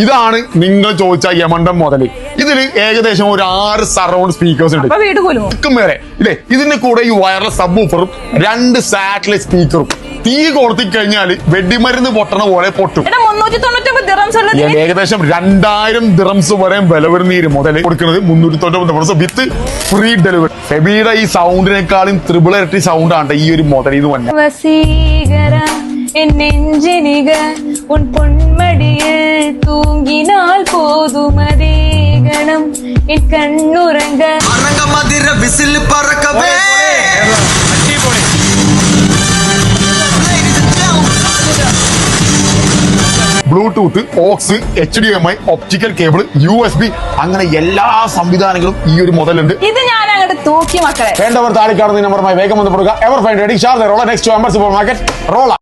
ഇതാണ് നിങ്ങൾ ചോദിച്ച യമണ്ടൻ മുതല്. ഇതില് ഏകദേശം ഒരു 6 സറൗണ്ട് സ്പീക്കേഴ്സ് ഉണ്ട്. മേലെ ഇല്ലേ, ഇതിന്റെ കൂടെ ഈ വയർലെസ് സബ് ഊഫറും 2 സാറ്റലൈറ്റ് സ്പീക്കറും. തീ കൊളുത്തി കഴിഞ്ഞാൽ വെടിമരുന്ന് പൊട്ടണ പോലെ പൊട്ടും. ഏകദേശം 2000 ദിറംസ് വരെ വില വരുന്ന ഈ മുതൽ കൊടുക്കുന്നത് 399 വിത്ത് ഫ്രീ ഡെലിവറി. ഫെബിയുടെ ഈ സൗണ്ടിനേക്കാളും 3 ഇരട്ടി സൗണ്ട് ആണ് ഈ ഒരു മുതൽ എന്ന് പറഞ്ഞാൽ. உன் பொன்மடியில் தூங்கினால் போதுமதே கணம் என் கண்ணுறங்க அரங்க மதிர விசில் பறக்கவே Bluetooth, aux, HDMI, optical cable, USB അങ്ങനെ എല്ലാ സംവിധാനങ്ങളും ഈ ഒരു മുതലുണ്ട്. ഇത് ഞാൻ അങ്ങോട്ട് തൂക്കി മക്കളെ. വേണ്ടവർ താഴെ കാണുന്ന നമ്പറുമായി വേഗം ബന്ധപ്പെടുക. Ever find ready Sharjah Rolla next to Amar super market Rolla.